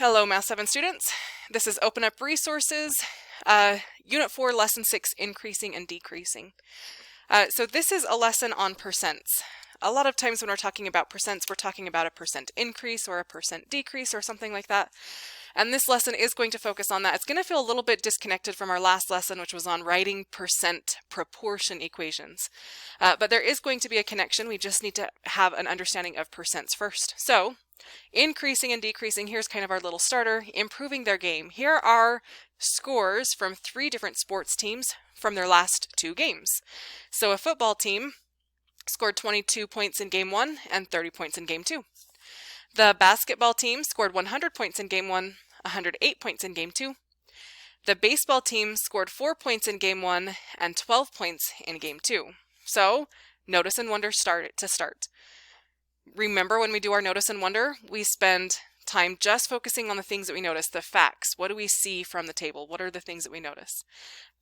Hello, Math 7 students. This is Open Up Resources, Unit 4, Lesson 6, Increasing and Decreasing. So this is a lesson on percents. A lot of times when we're talking about percents, we're talking about a percent increase or a percent decrease or something like that. And this lesson is going to focus on that. It's going to feel a little bit disconnected from our last lesson, which was on writing percent proportion equations. But there is going to be a connection. We just need to have an understanding of percents first. So increasing and decreasing, here's kind of our little starter. Improving their game. Here are scores from 3 different sports teams from their last 2 games. So a football team scored 22 points in game 1 and 30 points in game 2. The basketball team scored 100 points in game 1, 108 points in game 2. The baseball team scored 4 points in game 1 and 12 points in game 2. So notice and wonder to start. Remember, when we do our notice and wonder, we spend time just focusing on the things that we notice, the facts. What do we see from the table? What are the things that we notice?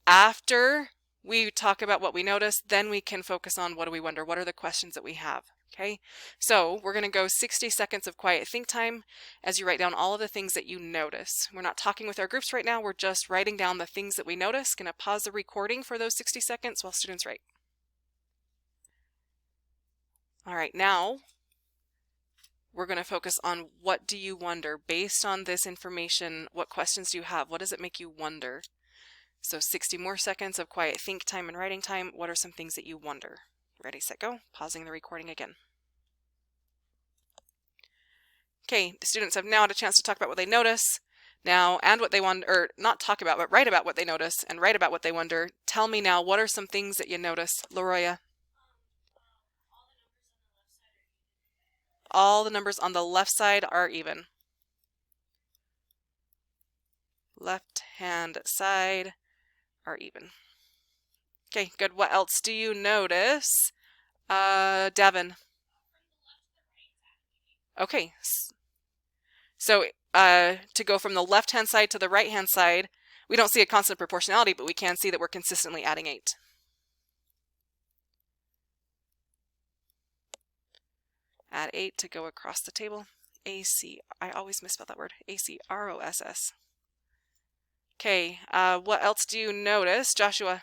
After we talk about what we notice, then we can focus on what do we wonder? What are the questions that we have? Okay, so we're going to go 60 seconds of quiet think time as you write down all of the things that you notice. We're not talking with our groups right now. We're just writing down the things that we notice. Going to pause the recording for those 60 seconds while students write. All right, now we're going to focus on what do you wonder? Based on this information, what questions do you have? What does it make you wonder? So 60 more seconds of quiet think time and writing time. What are some things that you wonder? Ready, set, go. Pausing the recording again. Okay, the students have now had a chance to talk about what they notice now and what they wonder, or not talk about, but write about what they notice and write about what they wonder. Tell me now, what are some things that you notice? Laroya? All the numbers on the left side are even. Left-hand side are even. Okay, good. What else do you notice? Devin. Okay. So to go from the left-hand side to the right-hand side, we don't see a constant proportionality, but we can see that we're consistently adding 8. Add 8 to go across the table. AC, I always misspell that word. ACROSS. Okay, what else do you notice, Joshua?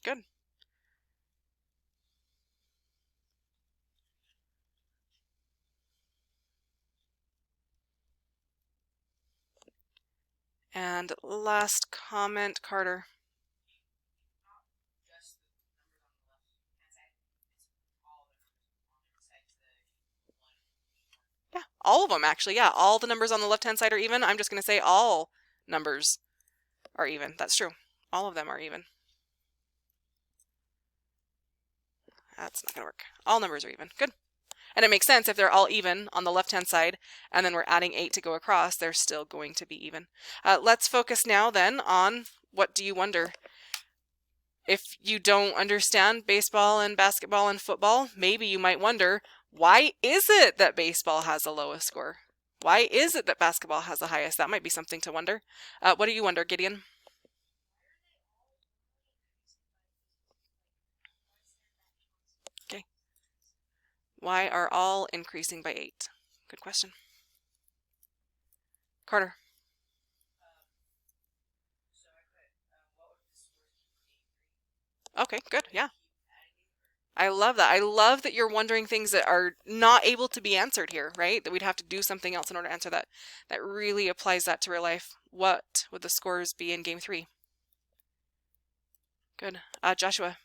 Good. And last comment, Carter. Yeah, all of them actually. Yeah, all the numbers on the left-hand side are even. I'm just going to say all numbers are even. That's true. All of them are even. That's not going to work. All numbers are even. Good. And it makes sense if they're all even on the left-hand side, and then we're adding 8 to go across, they're still going to be even. Let's focus now then on what do you wonder? If you don't understand baseball and basketball and football, maybe you might wonder, why is it that baseball has the lowest score? Why is it that basketball has the highest? That might be something to wonder. What do you wonder, Gideon? Okay. Why are all increasing by 8? Good question. Carter. Okay, good. Yeah. I love that. I love that you're wondering things that are not able to be answered here, right? That we'd have to do something else in order to answer that. That really applies that to real life. What would the scores be in game 3? Good. Joshua.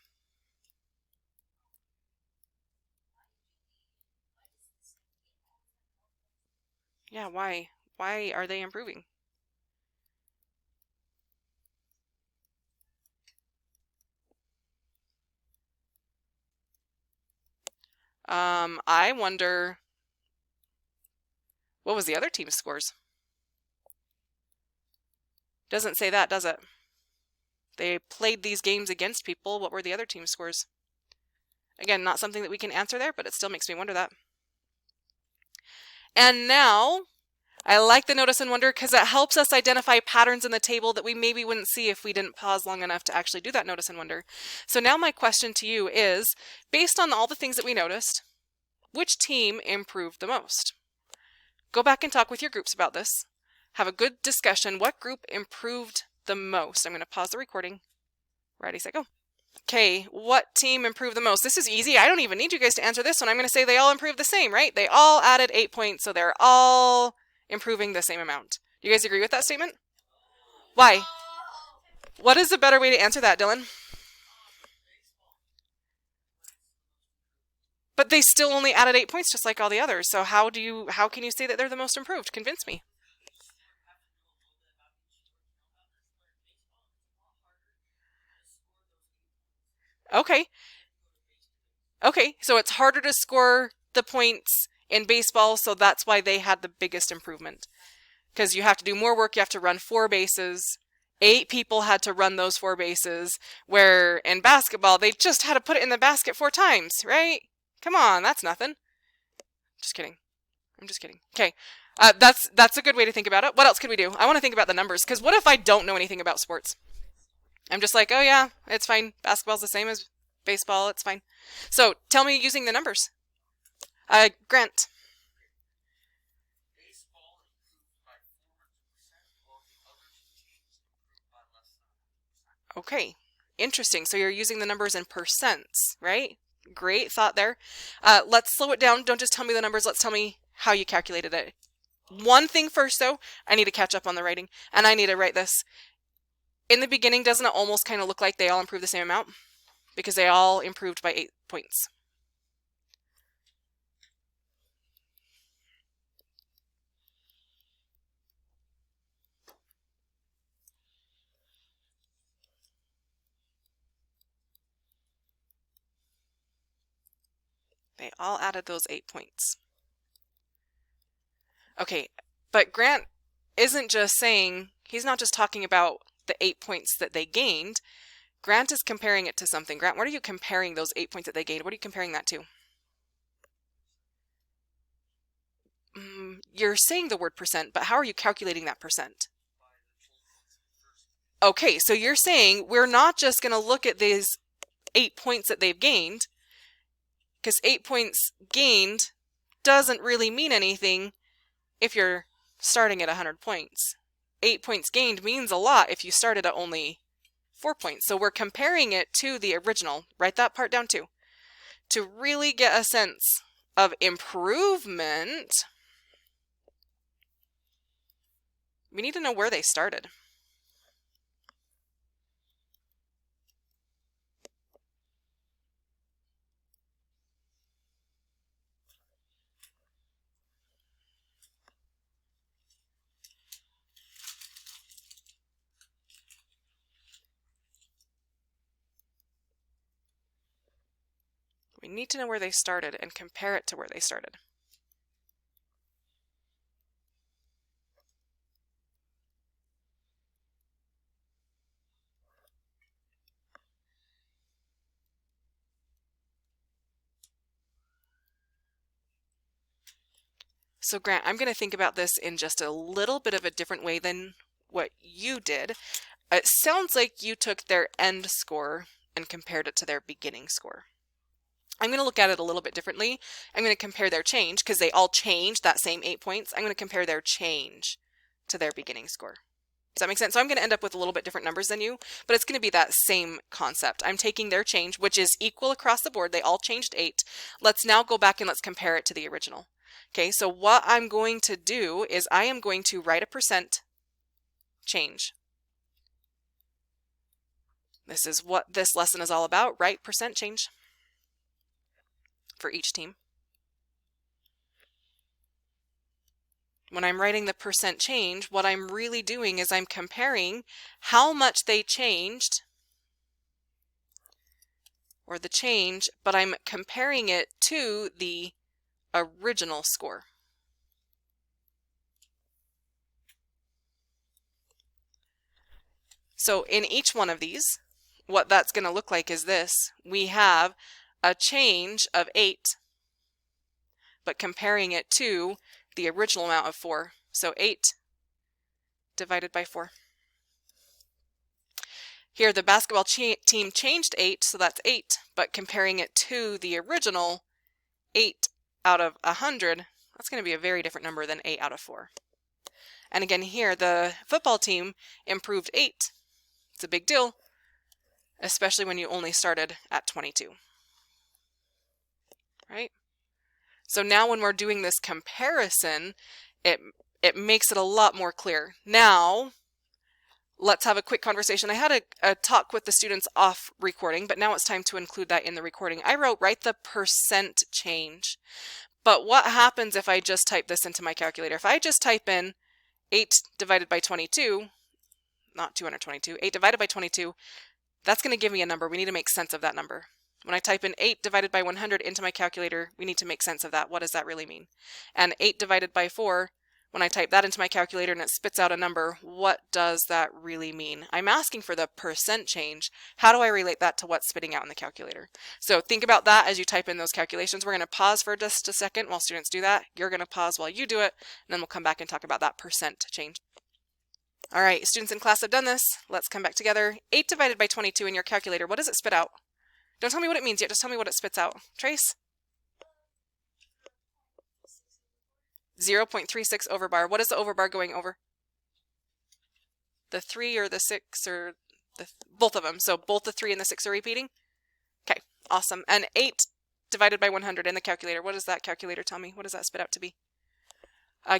Yeah, why? Why are they improving? I wonder, what was the other team's scores? Doesn't say that, does it? They played these games against people. What were the other team's scores? Again, not something that we can answer there, but it still makes me wonder that. And now I like the notice and wonder because it helps us identify patterns in the table that we maybe wouldn't see if we didn't pause long enough to actually do that notice and wonder. So now my question to you is, based on all the things that we noticed, which team improved the most? Go back and talk with your groups about this. Have a good discussion. What group improved the most? I'm going to pause the recording. Ready, set, go. Okay, what team improved the most? This is easy. I don't even need you guys to answer this one. I'm going to say they all improved the same, right? They all added 8 points, so they're all improving the same amount. Do you guys agree with that statement? Why? What is a better way to answer that, Dylan? But they still only added 8 points just like all the others. So how can you say that they're the most improved? Convince me. Okay. Okay, so it's harder to score the points in baseball, so that's why they had the biggest improvement. Because you have to do more work, you have to run 4 bases. 8 people had to run those 4 bases, where in basketball, they just had to put it in the basket 4 times, right? Come on, that's nothing. Just kidding. I'm just kidding. Okay, that's a good way to think about it. What else could we do? I want to think about the numbers, because what if I don't know anything about sports? I'm just like, oh yeah, it's fine. Basketball's the same as baseball, it's fine. So tell me using the numbers. Grant. Okay, interesting. So you're using the numbers in percents, right? Great thought there. Let's slow it down. Don't just tell me the numbers. Let's tell me how you calculated it. One thing first, though, I need to catch up on the writing, and I need to write this. In the beginning, doesn't it almost kind of look like they all improved the same amount? Because they all improved by 8 points. They all added those 8 points. Okay, but Grant isn't just saying, he's not just talking about the 8 points that they gained. Grant is comparing it to something. Grant, what are you comparing those 8 points that they gained? What are you comparing that to? You're saying the word percent, but how are you calculating that percent? Okay, so you're saying we're not just going to look at these 8 points that they've gained, because 8 points gained doesn't really mean anything if you're starting at 100 points. 8 points gained means a lot if you started at only 4 points. So we're comparing it to the original. Write that part down too. To really get a sense of improvement, we need to know where they started. We need to know where they started and compare it to where they started. So Grant, I'm going to think about this in just a little bit of a different way than what you did. It sounds like you took their end score and compared it to their beginning score. I'm going to look at it a little bit differently. I'm going to compare their change, because they all changed that same 8 points. I'm going to compare their change to their beginning score. Does that make sense? So I'm going to end up with a little bit different numbers than you, but it's going to be that same concept. I'm taking their change, which is equal across the board. They all changed 8. Let's now go back and let's compare it to the original. Okay, so what I'm going to do is I am going to write a percent change. This is what this lesson is all about, right? Percent change for each team. When I'm writing the percent change, what I'm really doing is I'm comparing how much they changed, or the change, but I'm comparing it to the original score. So in each one of these, what that's going to look like is this. We have a change of 8, but comparing it to the original amount of 4. So 8 divided by 4. Here the basketball team changed 8, so that's 8, but comparing it to the original 8 out of 100, that's going to be a very different number than 8 out of 4. And again here, the football team improved 8. It's a big deal, especially when you only started at 22. Right? So now when we're doing this comparison, it makes it a lot more clear. Now, let's have a quick conversation. I had a talk with the students off recording, but now it's time to include that in the recording. I write the percent change. But what happens if I just type this into my calculator? If I just type in 8 divided by 22, not 222, 8 divided by 22, that's going to give me a number. We need to make sense of that number. When I type in 8 divided by 100 into my calculator, we need to make sense of that. What does that really mean? And 8 divided by 4, when I type that into my calculator and it spits out a number, what does that really mean? I'm asking for the percent change. How do I relate that to what's spitting out in the calculator? So think about that as you type in those calculations. We're going to pause for just a second while students do that. You're going to pause while you do it, and then we'll come back and talk about that percent change. All right, students in class have done this. Let's come back together. 8 divided by 22 in your calculator, what does it spit out? Don't tell me what it means yet, just tell me what it spits out. Trace? 0.36 overbar. What is the overbar going over? The 3 or the 6 or both of them. So both the 3 and the 6 are repeating? Okay, awesome. And 8 divided by 100 in the calculator. What does that calculator tell me? What does that spit out to be?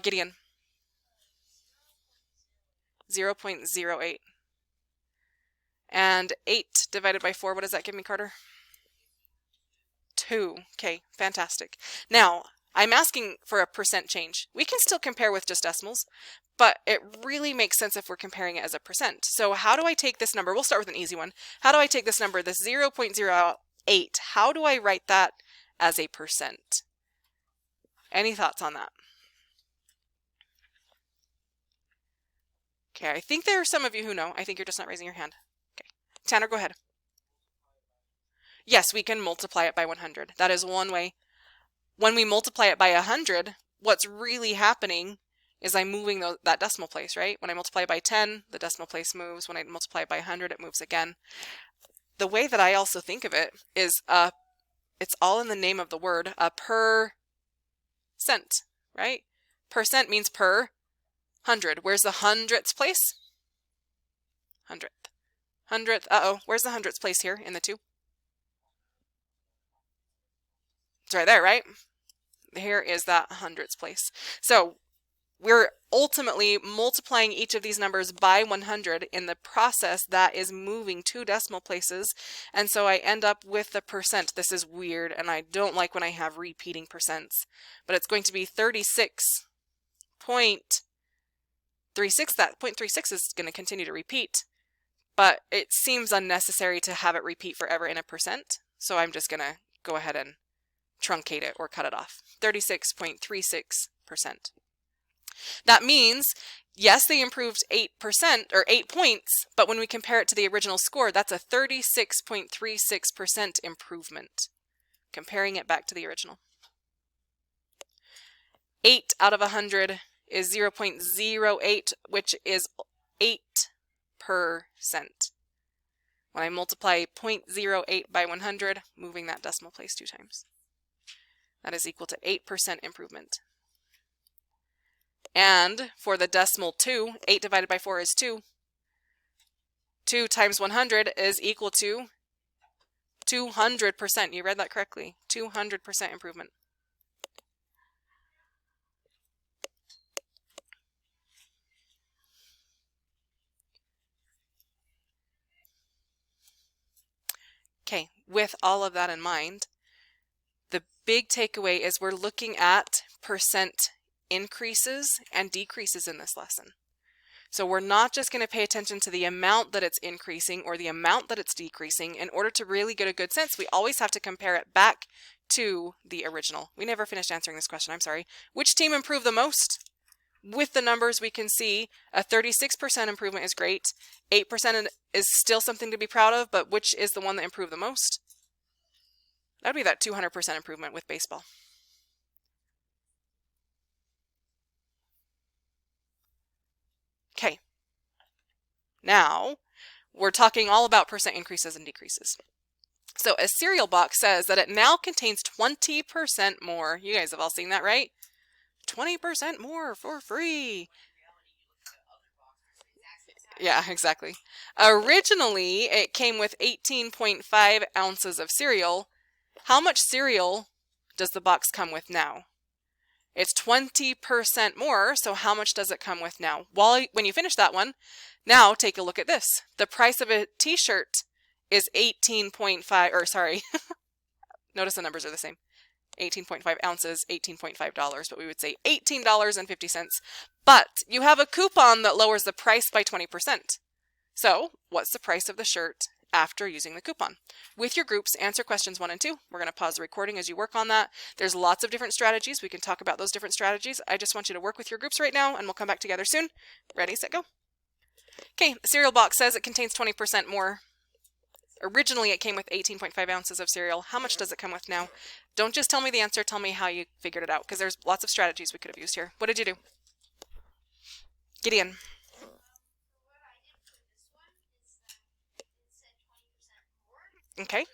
Gideon? 0.08. And 8 divided by 4, what does that give me, Carter? 2. Okay, fantastic. Now, I'm asking for a percent change. We can still compare with just decimals, but it really makes sense if we're comparing it as a percent. So how do I take this number? We'll start with an easy one. How do I take this number, this 0.08? How do I write that as a percent? Any thoughts on that? Okay, I think there are some of you who know. I think you're just not raising your hand. Okay, Tanner, go ahead. Yes, we can multiply it by 100. That is one way. When we multiply it by 100, what's really happening is I'm moving that decimal place, right? When I multiply by 10, the decimal place moves. When I multiply by 100, it moves again. The way that I also think of it is it's all in the name of the word, a percent, right? Percent means per 100. Where's the hundredths place? Hundredth. Hundredth. Uh-oh. Where's the hundredths place here in the 2? It's right there, right? Here is that hundredths place. So we're ultimately multiplying each of these numbers by 100 in the process that is moving 2 decimal places. And so I end up with the percent. This is weird, and I don't like when I have repeating percents. But it's going to be 36.36. That 0.36 is going to continue to repeat. But it seems unnecessary to have it repeat forever in a percent. So I'm just going to go ahead and truncate it or cut it off. 36.36%. That means, yes, they improved 8% or 8 points, but when we compare it to the original score, that's a 36.36% improvement, comparing it back to the original. 8 out of 100 is 0.08, which is 8%. When I multiply 0.08 by 100, moving that decimal place 2 times. That is equal to 8% improvement. And for the decimal 2, 8 divided by 4 is 2. 2 times 100 is equal to 200%. You read that correctly. 200% improvement. Okay, with all of that in mind, the big takeaway is we're looking at percent increases and decreases in this lesson. So we're not just going to pay attention to the amount that it's increasing or the amount that it's decreasing. In order to really get a good sense, we always have to compare it back to the original. We never finished answering this question, I'm sorry. Which team improved the most? With the numbers we can see a 36% improvement is great. 8% is still something to be proud of, but which is the one that improved the most? That would be that 200% improvement with baseball. Now, we're talking all about percent increases and decreases. So a cereal box says that it now contains 20% more. You guys have all seen that, right? 20% more for free. Yeah, exactly. Originally, it came with 18.5 ounces of cereal. How much cereal does the box come with now? It's 20% more, so how much does it come with now? When you finish that one, now take a look at this. The price of a t-shirt is 18.5, or sorry, notice the numbers are the same. 18.5 ounces, $18.5, but we would say $18.50. But you have a coupon that lowers the price by 20%. So what's the price of the shirt after using the coupon? With your groups, answer questions 1 and 2. We're going to pause the recording as you work on that. There's lots of different strategies. We can talk about those different strategies. I just want you to work with your groups right now, and we'll come back together soon. Ready, set, go. Okay, the cereal box says it contains 20% more. Originally, it came with 18.5 ounces of cereal. How much does it come with now? Don't just tell me the answer. Tell me how you figured it out, because there's lots of strategies we could have used here. What did you do? Gideon. Okay.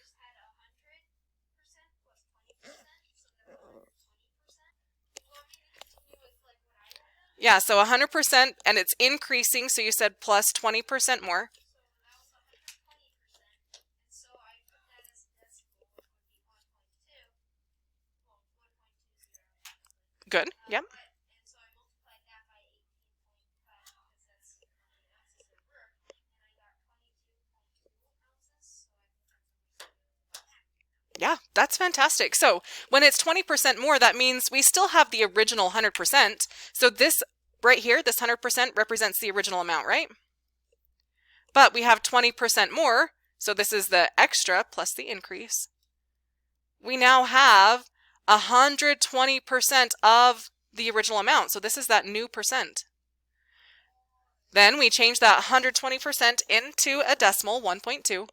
Yeah, so 100%, and it's increasing, so you said plus 20% more. Good, yep. Yeah, that's fantastic. So when it's 20% more, that means we still have the original 100%. So this right here, this 100% represents the original amount, right? But we have 20% more, so this is the extra plus the increase. We now have 120% of the original amount. So this is that new percent. Then we change that 120% into a decimal, 1.2.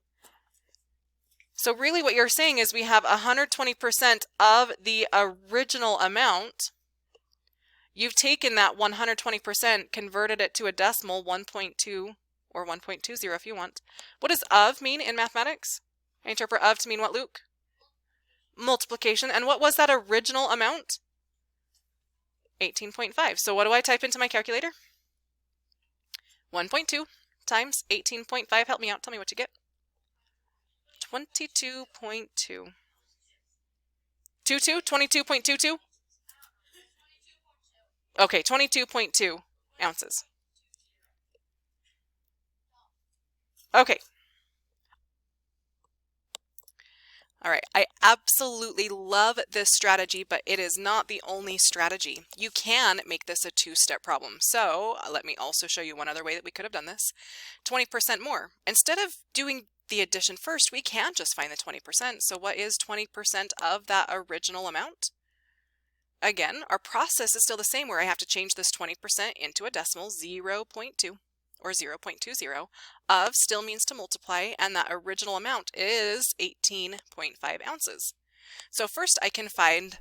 So really what you're saying is we have 120% of the original amount. You've taken that 120%, converted it to a decimal, 1.2 or 1.20 if you want. What does of mean in mathematics? I interpret of to mean what, Luke? Multiplication. And what was that original amount? 18.5. So what do I type into my calculator? 1.2 times 18.5. Help me out. Tell me what you get. 22.2. 22.22? Okay, 22.2 ounces. Okay. All right, I absolutely love this strategy, but it is not the only strategy. You can make this a two-step problem. So let me also show you one other way that we could have done this. 20% more. Instead of doing the addition first, we can just find the 20%. So what is 20% of that original amount? Again, our process is still the same, where I have to change this 20% into a decimal, 0.2 or 0.20. Of still means to multiply, and that original amount is 18.5 ounces. So first I can find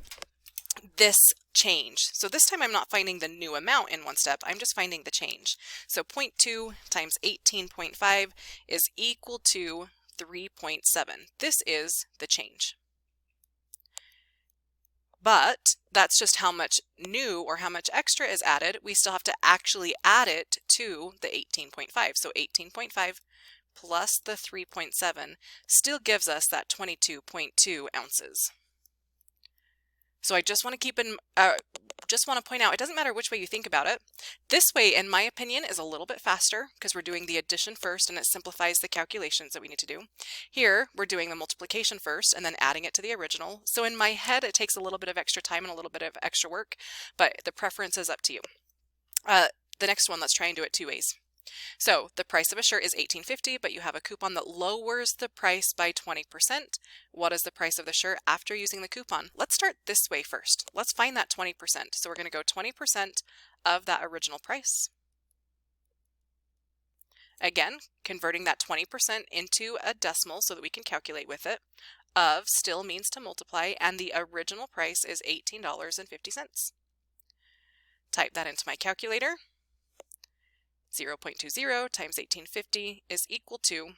this change. So this time I'm not finding the new amount in one step, I'm just finding the change. So 0.2 times 18.5 is equal to 3.7. This is the change. But that's just how much new or how much extra is added. We still have to actually add it to the 18.5. So 18.5 plus the 3.7 still gives us that 22.2 ounces. So I just want to point out, it doesn't matter which way you think about it. This way, in my opinion, is a little bit faster because we're doing the addition first and it simplifies the calculations that we need to do. Here, we're doing the multiplication first and then adding it to the original. So in my head, it takes a little bit of extra time and a little bit of extra work, but the preference is up to you. The next one, let's try and do it two ways. So the price of a shirt is $18.50, but you have a coupon that lowers the price by 20%. What is the price of the shirt after using the coupon? Let's start this way first. Let's find that 20%. So we're going to go 20% of that original price. Again, converting that 20% into a decimal so that we can calculate with it. Of still means to multiply, and the original price is $18.50. Type that into my calculator. 0.20 times 1850 is equal to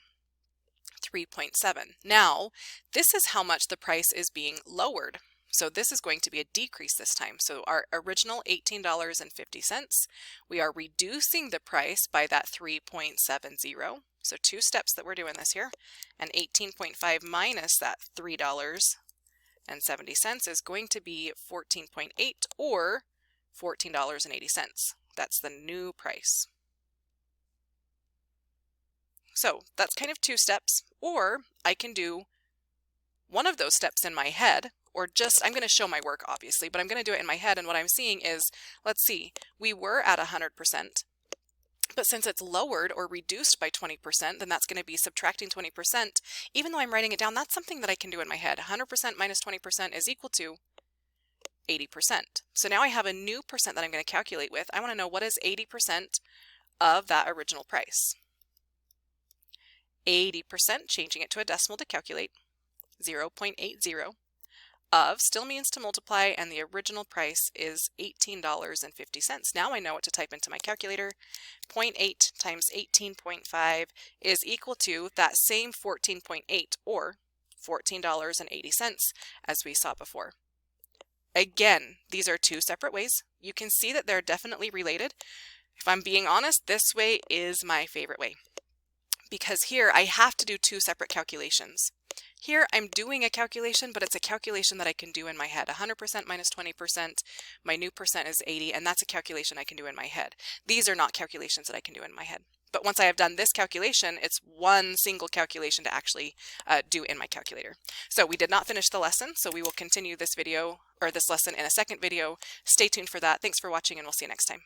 3.7. Now, this is how much the price is being lowered. So this is going to be a decrease this time. So our original $18.50, we are reducing the price by that 3.70. So two steps that we're doing this here. And 18.5 minus that $3.70 is going to be 14.8 or $14.80. That's the new price. So that's kind of two steps, or I can do one of those steps in my head, or just, I'm going to show my work obviously, but I'm going to do it in my head, and what I'm seeing is, let's see, we were at 100%, but since it's lowered or reduced by 20%, then that's going to be subtracting 20%. Even though I'm writing it down, that's something that I can do in my head. 100% minus 20% is equal to 80%. So now I have a new percent that I'm going to calculate with. I want to know what is 80% of that original price. 80%, changing it to a decimal to calculate, 0.80 of still means to multiply, and the original price is $18.50. Now I know what to type into my calculator. 0.8 times 18.5 is equal to that same 14.8 or $14.80 as we saw before. Again, these are two separate ways. You can see that they're definitely related. If I'm being honest, this way is my favorite way, because here I have to do two separate calculations. Here I'm doing a calculation, but it's a calculation that I can do in my head. 100% minus 20%, my new percent is 80, and that's a calculation I can do in my head. These are not calculations that I can do in my head. But once I have done this calculation, it's one single calculation to actually do in my calculator. So we did not finish the lesson, so we will continue this video, or this lesson, in a second video. Stay tuned for that. Thanks for watching, and we'll see you next time.